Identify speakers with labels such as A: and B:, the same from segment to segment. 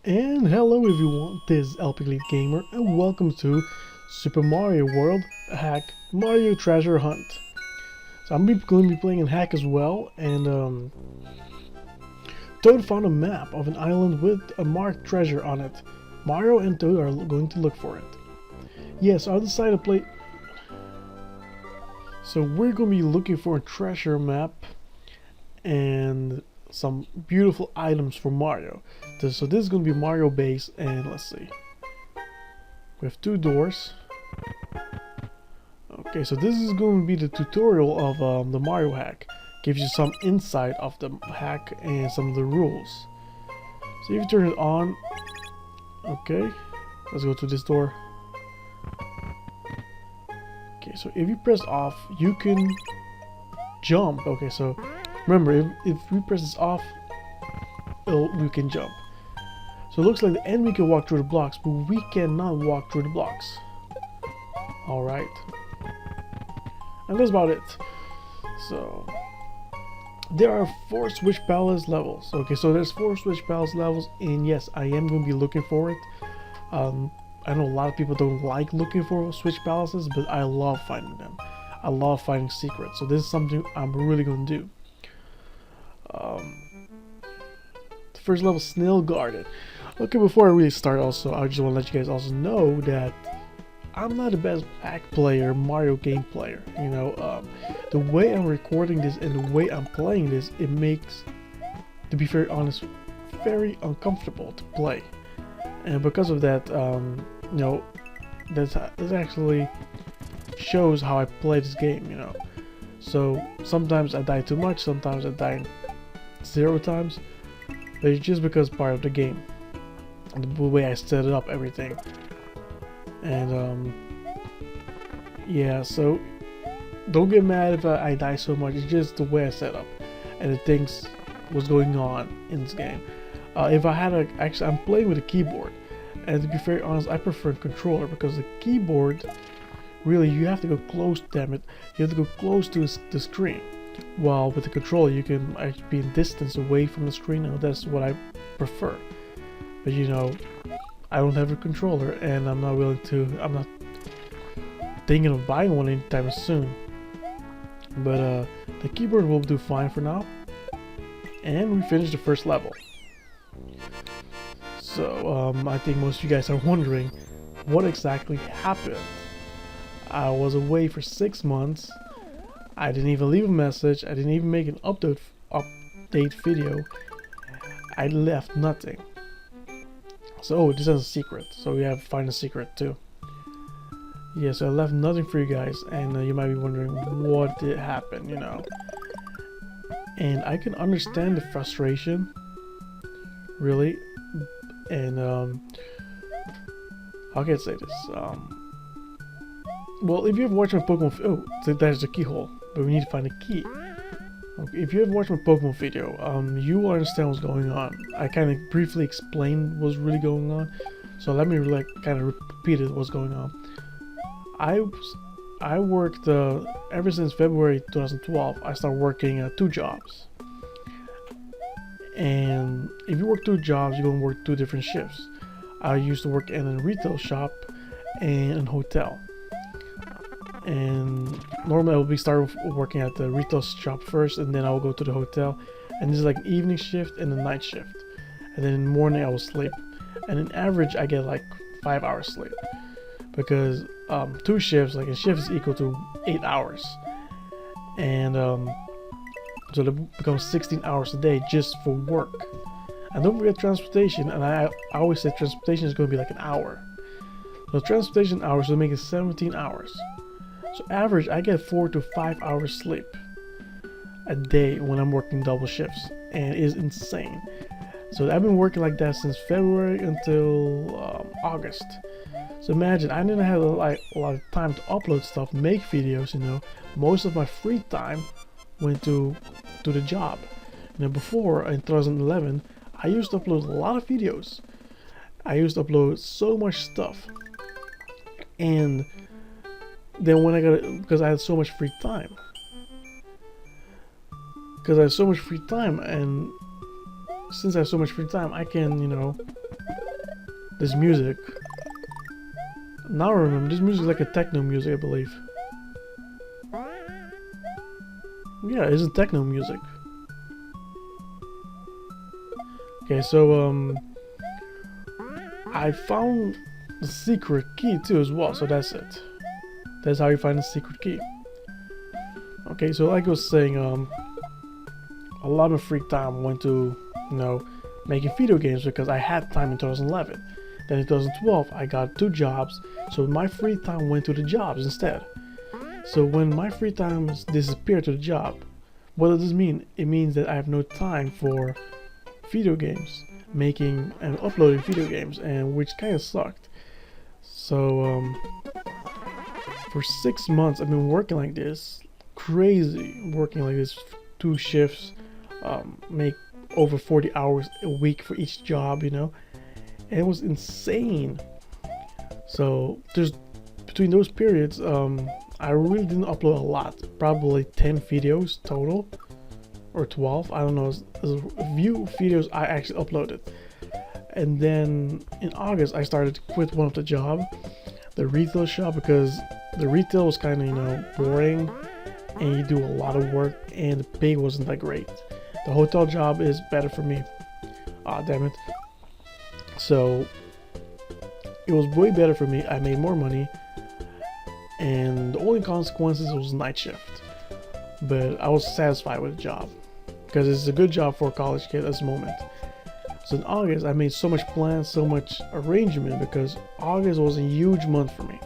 A: And hello everyone, this is LPEliteGamer and welcome to Super Mario World Hack Mario Treasure Hunt. So I'm going to be playing in Hack as well, and Toad found a map of an island with a marked treasure on it. Mario and Toad are going to look for it. Yes, I decided to play... So we're going to be looking for a treasure map and some beautiful items for Mario. So this is going to be Mario base, and let's see. We have two doors. Okay, so this is going to be the tutorial of the Mario hack. Gives you some insight of the hack and some of the rules. So if you turn it on, okay, let's go to this door. Okay, so if you press off, you can jump. Okay, so remember, if we press this off, we can jump. So it looks like the enemy can walk through the blocks, but we cannot walk through the blocks. Alright. And that's about it. So there are 4 Switch Palace levels. Okay, so there's 4 Switch Palace levels, and yes, I am going to be looking for it. I know a lot of people don't like looking for Switch Palaces, but I love finding them. I love finding secrets, so this is something I'm really going to do. The first level, Snail Garden. Okay, before I really start also, I just want to let you guys also know that I'm not the best hack player, Mario game player. You know, the way I'm recording this and the way I'm playing this, it makes, to be very honest, very uncomfortable to play. And because of that, you know, this actually shows how I play this game, you know. So sometimes I die too much, sometimes I die 0 times, but it's just because it's part of the game. And the way I set it up, everything. And yeah, so don't get mad if I die so much. It's just the way I set up and the things what's going on in this game. If I had actually, I'm playing with a keyboard, and to be very honest, I prefer a controller because the keyboard, really, you have to go close. Damn it, you have to go close to the screen. While with the controller, you can actually be in distance away from the screen. And that's what I prefer. But you know, I don't have a controller, and I'm not willing to. I'm not thinking of buying one anytime soon. But the keyboard will do fine for now. And we finished the first level. So I think most of you guys are wondering what exactly happened. I was away for 6 months. I didn't even leave a message. I didn't even make an update video. I left nothing. So this is a secret. So we have to find a secret too. Yeah, so I left nothing for you guys, and you might be wondering what did happen, you know. And I can understand the frustration, really. And how can I say this? Well, if you have watched my Pokemon, oh, there's the keyhole, but we need to find a key. Okay, if you have watched my Pokemon video, you will understand what's going on. I kind of briefly explained what's really going on, so let me like kind of repeat it what's going on. I worked ever since February 2012. I started working 2 jobs. And if you work 2 jobs, you're gonna work 2 different shifts. I used to work in a retail shop and a hotel. And normally I would be starting working at the retail shop first, and then I will go to the hotel. And this is like an evening shift and a night shift. And then in the morning I will sleep. And in average I get like 5 hours sleep. Because 2 shifts, like a shift is equal to 8 hours. And so that becomes 16 hours a day just for work. And don't forget transportation, and I always say transportation is going to be like an hour. So transportation hours will make it 17 hours. So average, I get 4 to 5 hours sleep a day when I'm working double shifts, and it is insane. So I've been working like that since February until August. So imagine, I didn't have a lot of time to upload stuff, make videos, you know. Most of my free time went to the job. You know, before in 2011, I used to upload a lot of videos. I used to upload so much stuff, and then when I got it, because I had so much free time, and since I have so much free time, I can, you know, This music. Now I remember, this music is like a techno music, I believe. Yeah, it's a techno music. Okay, so I found the secret key too as well, so that's it. That's how you find the secret key. Okay, so like I was saying, a lot of free time went to, you know, making video games because I had time in 2011. Then in 2012, I got 2 jobs, so my free time went to the jobs instead. So when my free time disappeared to the job, what does this mean? It means that I have no time for video games, making and uploading video games, and which kind of sucked. So for 6 months I've been working like this, crazy, working like this, 2 shifts, make over 40 hours a week for each job, you know, and it was insane. So there's between those periods, I really didn't upload a lot, probably 10 videos total, or 12, I don't know, a few videos I actually uploaded. And then in August I started to quit one of the job, the retail shop, because the retail was kind of, you know, boring and you do a lot of work and the pay wasn't that great. The hotel job is better for me. Ah, damn it. So it was way better for me. I made more money, and the only consequences was night shift. But I was satisfied with the job because it's a good job for a college kid at this moment. So in August, I made so much plans, so much arrangement, because August was a huge month for me.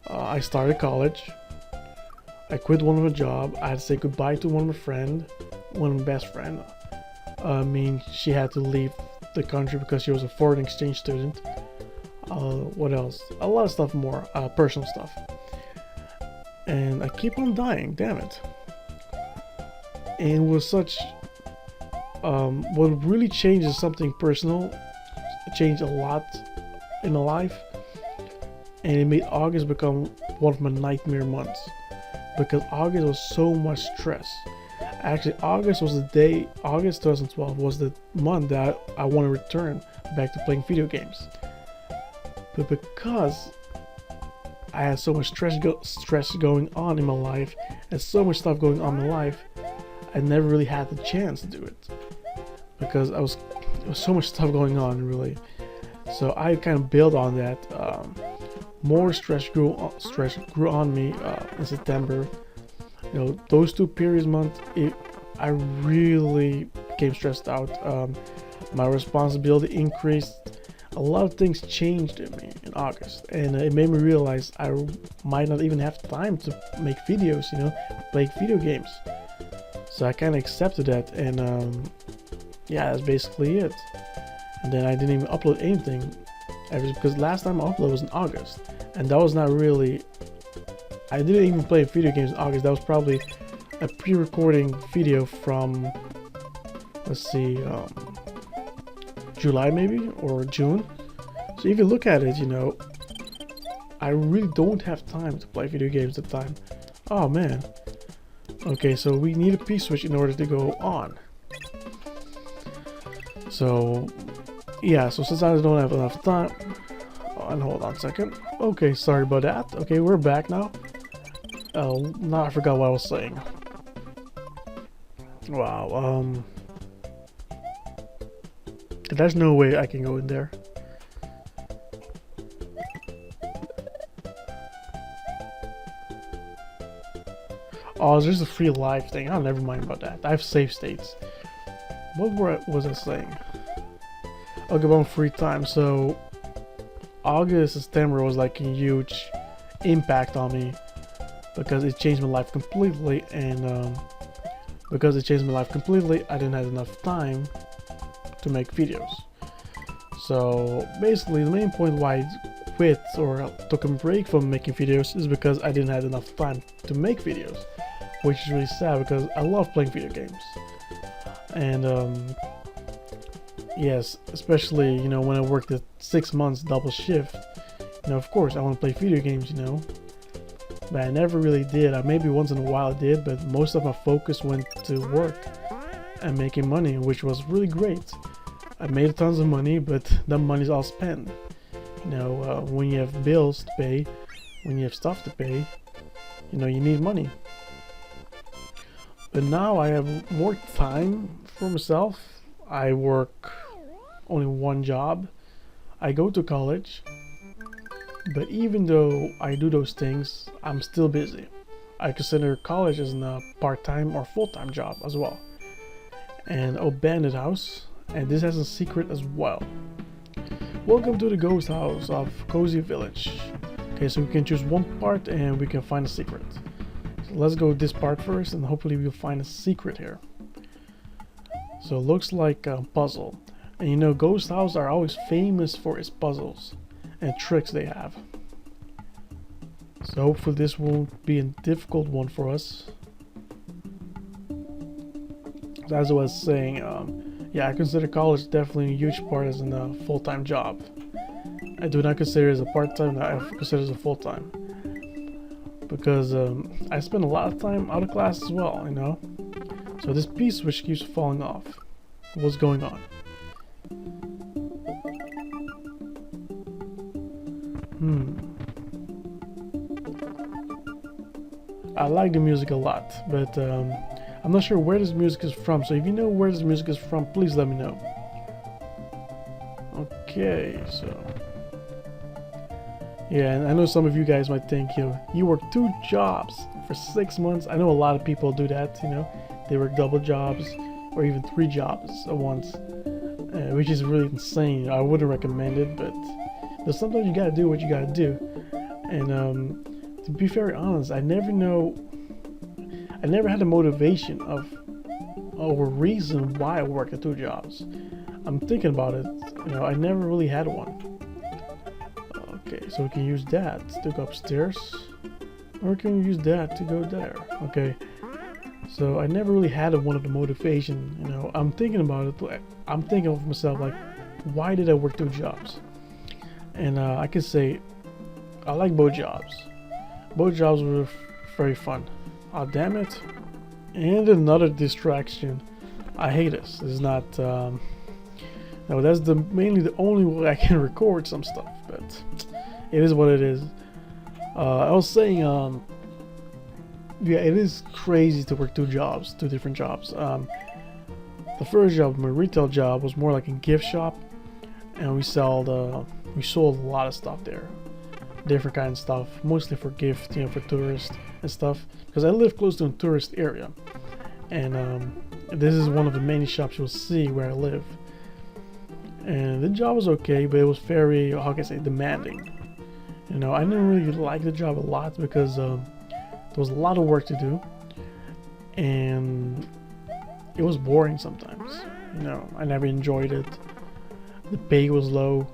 A: I started college. I quit one of my job. I had to say goodbye to one of my best friend. I mean, she had to leave the country because she was a foreign exchange student. What else? A lot of stuff more, personal stuff. And I keep on dying, damn it. And it was such, what really changes something personal, changed a lot in my life. And it made August become one of my nightmare months, because August was so much stress. Actually, August 2012 was the month that I want to return back to playing video games. But because I had so much stress going on in my life, and so much stuff going on in my life, I never really had the chance to do it. Because there was so much stuff going on, really. So I kind of built on that. More stress grew on me in September. You know, those 2 periods months, I really became stressed out. My responsibility increased. A lot of things changed in me in August, and it made me realize I might not even have time to make videos, you know, play video games. So I kind of accepted that, and yeah, that's basically it. And then I didn't even upload anything, because last time I uploaded was in August, and that was not really, I didn't even play video games in August. That was probably a pre-recording video from, let's see, July maybe, or June. So if you look at it, you know, I really don't have time to play video games at the time. Oh man. Okay, so we need a P-switch in order to go on. So yeah, so since I don't have enough time, and hold on a second. Okay, sorry about that. Okay, we're back now. Now I forgot what I was saying. Wow, there's no way I can go in there. Oh, there's a free live thing. Oh, never mind about that. I have save states. What was I saying? Okay, about free time. So August, September was like a huge impact on me, because it changed my life completely, and because it changed my life completely, I didn't have enough time to make videos. So basically the main point why I quit or took a break from making videos is because I didn't have enough time to make videos, which is really sad because I love playing video games. And yes, especially, you know, when I worked at 6 months double shift, you know, of course I want to play video games, you know, but I never really did. Maybe once in a while I did, but most of my focus went to work and making money, which was really great. I made tons of money, but that money's all spent. You know, when you have bills to pay, when you have stuff to pay, you know, you need money. But now I have more time for myself. I work only one job. I go to college, but even though I do those things, I'm still busy. I consider college as a part-time or full-time job as well. And abandoned house, and this has a secret as well. Welcome to the ghost house of Cozy Village. Okay, so we can choose one part and we can find a secret. So let's go this part first, and hopefully we'll find a secret here. So it looks like a puzzle. And you know, ghost houses are always famous for its puzzles and tricks they have. So hopefully this won't be a difficult one for us. As I was saying, yeah, I consider college definitely a huge part as a full-time job. I do not consider it as a part-time, I consider it as a full-time. Because I spend a lot of time out of class as well, you know. So this piece switch keeps falling off. What's going on? I like the music a lot, but I'm not sure where this music is from. So if you know where this music is from, please let me know. Okay, so yeah, and I know some of you guys might think, you know, you work 2 jobs for 6 months. I know a lot of people do that, you know. They work double jobs or even 3 jobs at once, which is really insane. I wouldn't recommend it, but sometimes you gotta do what you gotta do. And to be very honest, I never had the motivation or a reason why I work at 2 jobs. I'm thinking about it, you know, I never really had one. Okay, so we can use that to go upstairs, or we can use that to go there. Okay, so I never really had one of the motivation, you know. I'm thinking about it, like, I'm thinking of myself like, why did I work 2 jobs? And I can say I like both jobs. Both jobs were very fun. Oh, damn it. And another distraction. I hate this. This is not no, that's mainly the only way I can record some stuff, but it is what it is. I was saying, yeah, it is crazy to work 2 jobs, 2 different jobs. The first job, my retail job, was more like a gift shop, and we sold a lot of stuff there, different kind of stuff, mostly for gift, you know, for tourists and stuff. Because I live close to a tourist area, and this is one of the many shops you'll see where I live. And the job was okay, but it was very, how can I say, demanding. You know, I didn't really like the job a lot because there was a lot of work to do, and it was boring sometimes. You know, I never enjoyed it. The pay was low,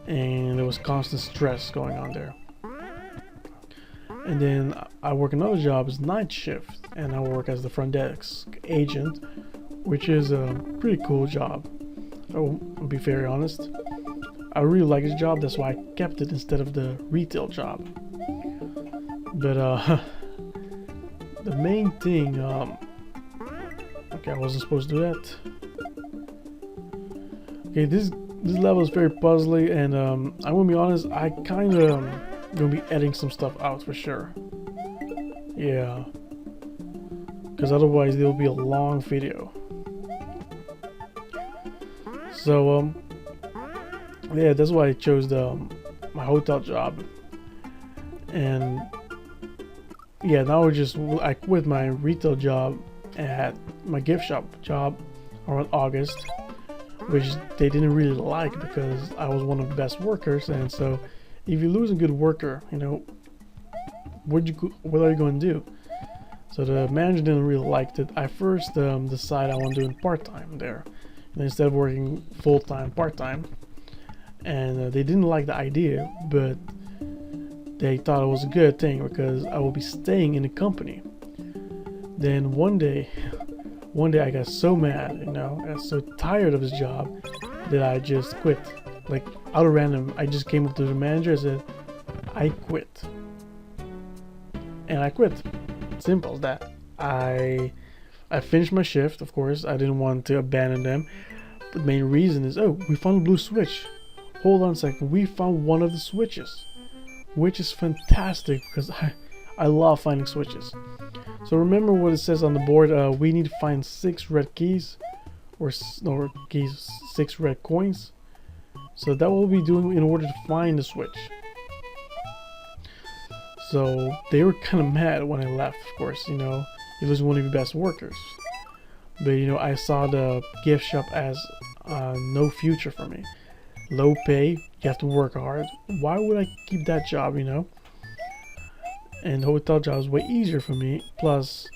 A: and there was constant stress going on there. And then I work another job as night shift, and I work as the front desk agent, which is a pretty cool job. I'll be very honest. I really like this job, that's why I kept it instead of the retail job. But the main thing, okay, I wasn't supposed to do that. Okay, this level is very puzzly, and I'm gonna be honest, I kind of gonna be editing some stuff out for sure. Yeah, because otherwise there will be a long video. So yeah, that's why I chose my hotel job. And yeah, now I quit my retail job at my gift shop job around August, which they didn't really like because I was one of the best workers. And so if you lose a good worker, you know, what are you going to do? So the manager didn't really like it. I first decided I want to do part-time there, and instead of working full-time, part-time. And they didn't like the idea, but they thought it was a good thing because I will be staying in the company. Then one day I got so mad, you know, I got so tired of this job that I just quit. Like, out of random, I just came up to the manager and said, I quit. And I quit. Simple as that. I finished my shift, of course. I didn't want to abandon them. the main reason is, oh, we found a blue switch. Hold on a second, we found one of the switches, which is fantastic because I love finding switches. So remember what it says on the board. We need to find 6 red keys, or keys, 6 red coins. So that will be doing in order to find the switch. So they were kind of mad when I left, of course, you know, he was one of your best workers. But you know, I saw the gift shop as no future for me. Low pay, you have to work hard. Why would I keep that job, you know? And the hotel job is way easier for me. Plus,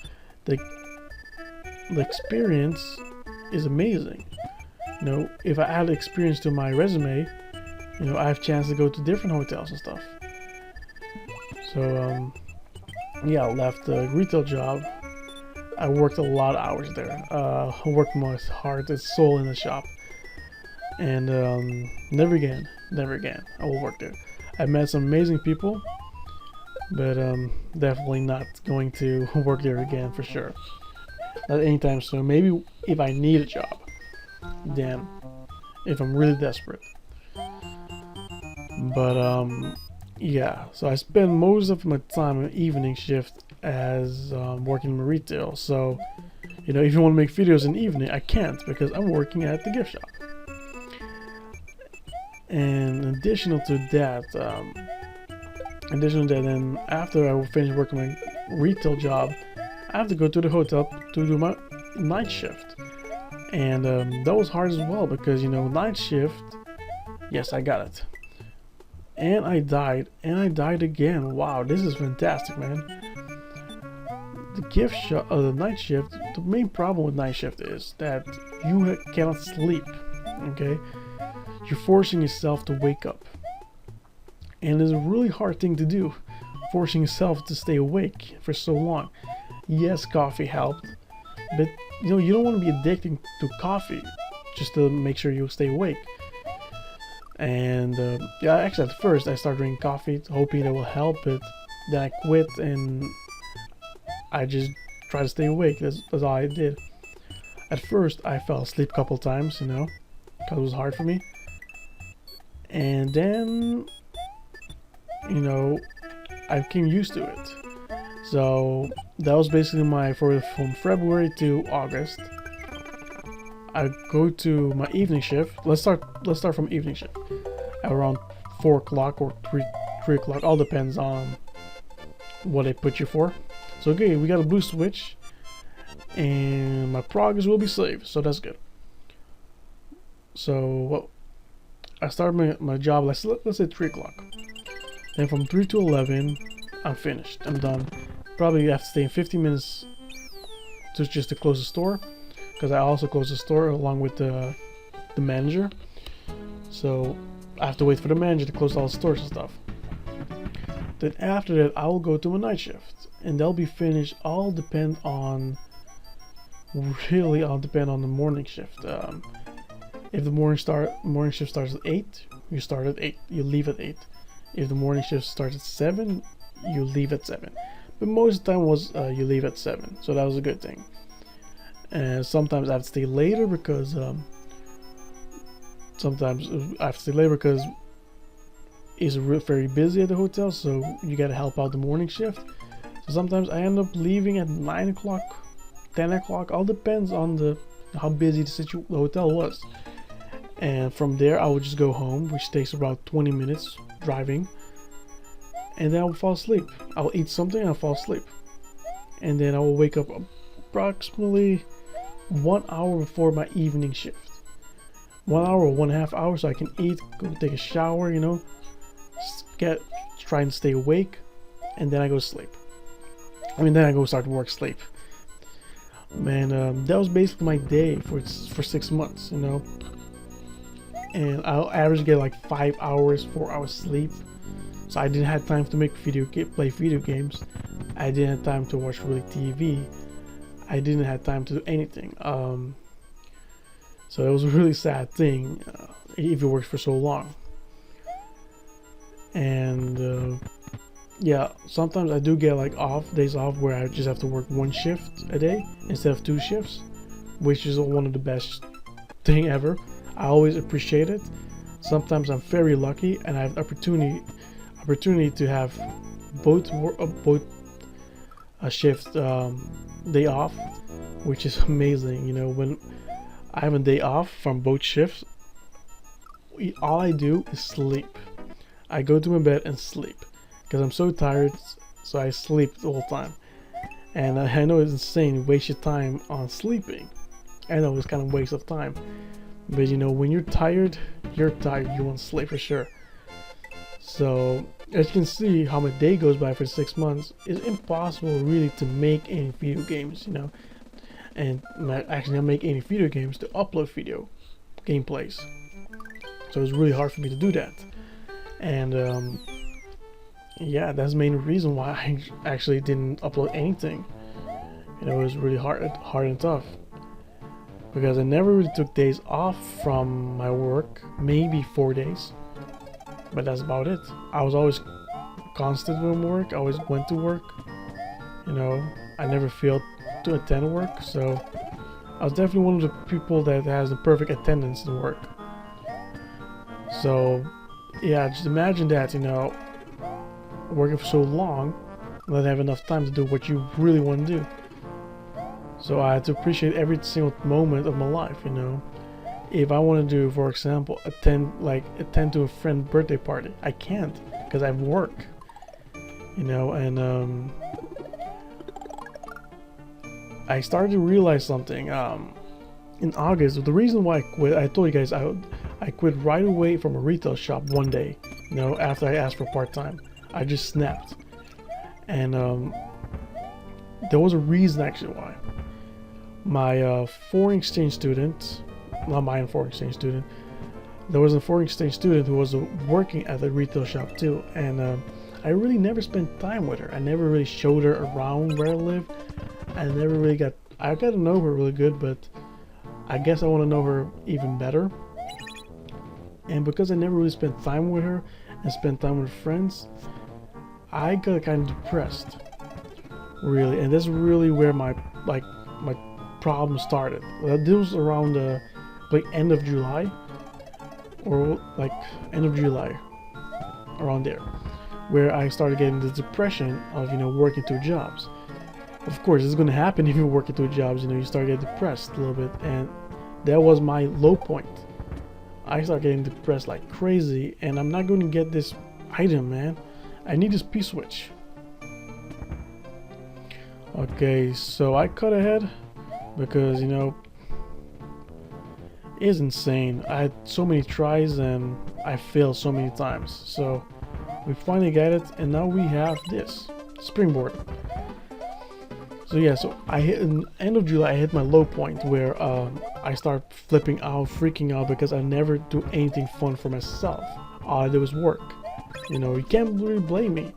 A: the experience is amazing. You know, if I add experience to my resume, you know, I have a chance to go to different hotels and stuff. So, yeah, I left the retail job. I worked a lot of hours there. I worked my heart and soul in the shop. And never again I will work there. I met some amazing people, but definitely not going to work there again for sure. Not anytime soon. Maybe if I need a job, then if I'm really desperate. But yeah, so I spend most of my time on evening shift as working in retail. So you know, if you want to make videos in the evening, I can't because I'm working at the gift shop. And additional to that, then after I finish working my retail job, I have to go to the hotel to do my night shift. And that was hard as well because, you know, night shift, yes, I got it. And I died again. Wow, this is fantastic, man. The gift shop, the night shift, the main problem with night shift is that you cannot sleep, okay? You're forcing yourself to wake up. And it's a really hard thing to do, forcing yourself to stay awake for so long. Yes, coffee helped, but you know, you don't want to be addicted to coffee just to make sure you stay awake. And yeah, actually at first I started drinking coffee hoping that will help, but then I quit and I just tried to stay awake. That's all I did. At first I fell asleep a couple times, you know, because it was hard for me. And then, you know, I became used to it. So that was basically from February to August. I go to my evening shift. Let's start from evening shift. Around 4 o'clock or 3 o'clock, all depends on what they put you for. So okay, we got a blue switch, and my progress will be saved, so that's good. So well, I started my job, let's say 3 o'clock. Then from 3 to 11, I'm finished. I'm done. Probably have to stay in 15 minutes just to close the store, because I also close the store along with the manager. So I have to wait for the manager to close all the stores and stuff. Then after that, I will go to my night shift, and they'll be finished. All depend on the morning shift. If the morning shift starts at 8, you start at 8. You leave at 8. If the morning shift starts at 7, you leave at 7. But most of the time was you leave at 7, so that was a good thing. And sometimes I have to stay later because it's very busy at the hotel, so you gotta help out the morning shift. So sometimes I end up leaving at 9 o'clock, 10 o'clock, all depends on how busy the hotel was. And from there I would just go home, which takes about 20 minutes driving, and then I will fall asleep. I'll eat something and I'll fall asleep, and then I will wake up approximately 1 hour before my evening shift. 1 hour or 1.5 hours, so I can eat, go take a shower, you know, try and stay awake, and then I go to sleep. Then I go start to work sleep. Man, that was basically my day for 6 months, you know. And I'll average get like 5 hours, 4 hours sleep. So I didn't have time to play video games. I didn't have time to watch really TV. I didn't have time to do anything. So it was a really sad thing if you worked for so long. And yeah, sometimes I do get like days off where I just have to work 1 shift a day instead of 2 shifts, which is one of the best thing ever. I always appreciate it. Sometimes I'm very lucky and I have opportunity to have both a shift day off, which is amazing. You know, when I have a day off from both shifts, all I do is sleep. I go to my bed and sleep because I'm so tired, so I sleep the whole time. And I know it's insane, waste your time on sleeping. I know it's kind of a waste of time, but you know, when you're tired, you want to sleep for sure. So as you can see, how my day goes by for 6 months, it's impossible really to make any video games, you know, and actually not make any video games, to upload video gameplays. So it's really hard for me to do that. And yeah, that's the main reason why I actually didn't upload anything. You know, it was really hard and tough, because I never really took days off from my work, maybe 4 days, but that's about it. I was always constant with work. I always went to work. You know, I never failed to attend work, so I was definitely one of the people that has the perfect attendance in work. So yeah, just imagine that, you know, working for so long, not have enough time to do what you really want to do. So I had to appreciate every single moment of my life, you know. If I want to do, for example, attend to a friend's birthday party, I can't because I have work, you know. And I started to realize something in August. The reason why I quit, I told you guys, I quit right away from a retail shop one day, you know, after I asked for part-time. I just snapped. And there was a reason actually why. My foreign exchange student, not my foreign exchange student, there was a foreign exchange student who was working at the retail shop too, and I really never spent time with her. I never really showed her around where I live. I got to know her really good, but I guess I want to know her even better. And because I never really spent time with her and spent time with friends, I got kind of depressed, really. And that's really where my problem started. This was around the end of July, or like end of July, around there, where I started getting the depression of, you know, working 2 jobs. Of course, it's going to happen if you're working 2 jobs. You know, you start getting depressed a little bit, and that was my low point. I started getting depressed like crazy, and I'm not going to get this item, man. I need this P-switch. Okay, so I cut ahead because, you know, it's insane. I had so many tries and I failed so many times. So we finally got it, and now we have this springboard. So yeah, so I hit in end of July. I hit my low point where I start flipping out, freaking out, because I never do anything fun for myself. All I do is work. You know, you can't really blame me.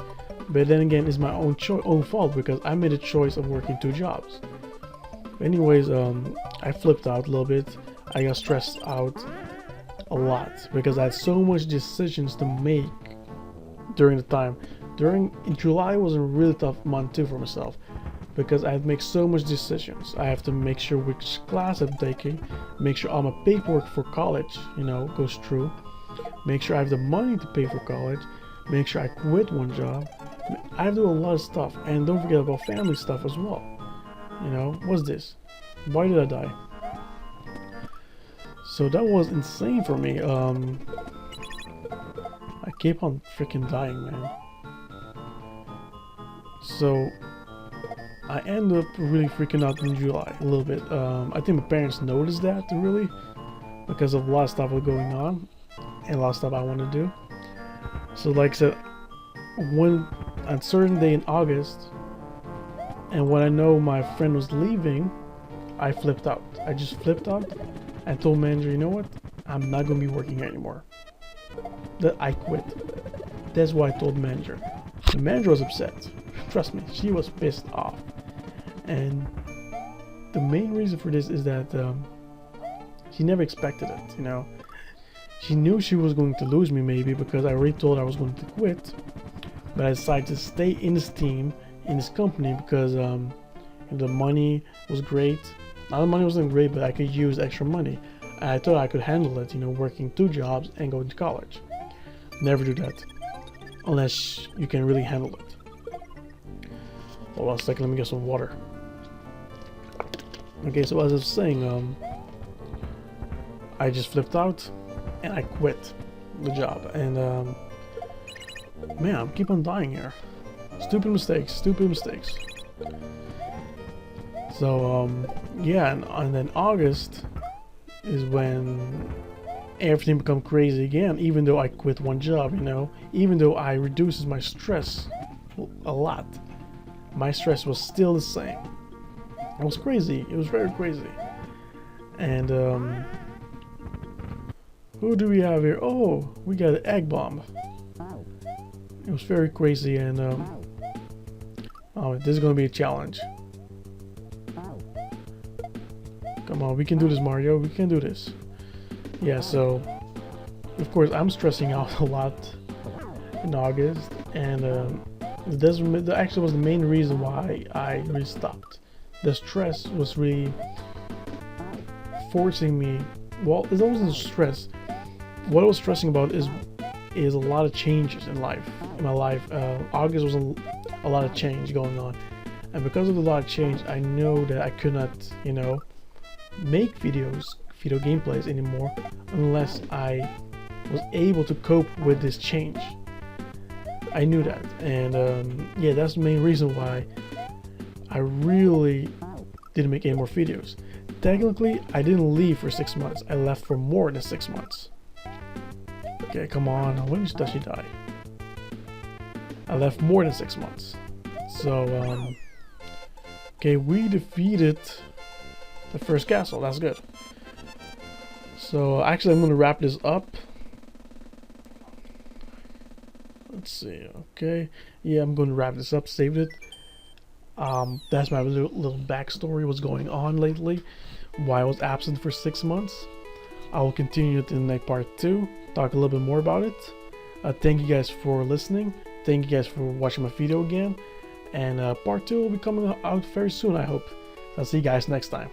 A: But then again, it's my own fault, because I made a choice of working 2 jobs. Anyways, I flipped out a little bit. I got stressed out a lot because I had so much decisions to make during the time. In July was a really tough month too for myself, because I had to make so much decisions. I have to make sure which class I'm taking, make sure all my paperwork for college, you know, goes through, make sure I have the money to pay for college, make sure I quit one job. I have to do a lot of stuff, and don't forget about family stuff as well. You know, what's this? Why did I die? So that was insane for me. I keep on freaking dying, man. So I ended up really freaking out in July a little bit. I think my parents noticed that really, because of a lot of stuff was going on and a lot of stuff I wanted to do. So like I said, when a certain day in August, and when I know my friend was leaving, I flipped out. I just flipped out and told manager, you know what? I'm not gonna be working here anymore. That I quit. That's what I told the manager. The manager was upset. Trust me, she was pissed off. And the main reason for this is that she never expected it, you know. She knew she was going to lose me maybe, because I already told her I was going to quit. But I decided to stay in this team, in this company, because the money was great. Now the money wasn't great, but I could use extra money. And I thought I could handle it, you know, working 2 jobs and going to college. Never do that. Unless you can really handle it. Hold on a second, let me get some water. Okay, so as I was saying, I just flipped out and I quit the job. And man, I keep on dying here. Stupid mistakes, stupid mistakes. So yeah, and then August is when everything become crazy again, even though I quit 1 job, you know, even though I reduces my stress a lot, my stress was still the same. It was crazy, it was very crazy. And who do we have here? Oh, we got an egg bomb. It was very crazy, and oh, this is gonna be a challenge. Come on, we can do this, Mario, we can do this. Yeah, so of course I'm stressing out a lot in August, and that actually was the main reason why I really stopped. The stress was really forcing me. Well, it wasn't stress. What I was stressing about is a lot of changes in life. In my life, August was a lot of change going on, and because of a lot of change, I know that I could not, you know, make video gameplays anymore unless I was able to cope with this change. I knew that, and yeah, that's the main reason why I really didn't make any more videos. Technically, I didn't leave for 6 months. I left for more than 6 months. Okay, come on. When does she die? I left more than 6 months. So, okay, we defeated the first castle. That's good. So, actually, I'm going to wrap this up. Let's see. Okay. Yeah, I'm going to wrap this up. Saved it. That's my little backstory. What's going on lately. Why I was absent for 6 months. I will continue it in like part 2. Talk a little bit more about it. Thank you guys for listening. Thank you guys for watching my video again. And part 2 will be coming out very soon, I hope. I'll see you guys next time.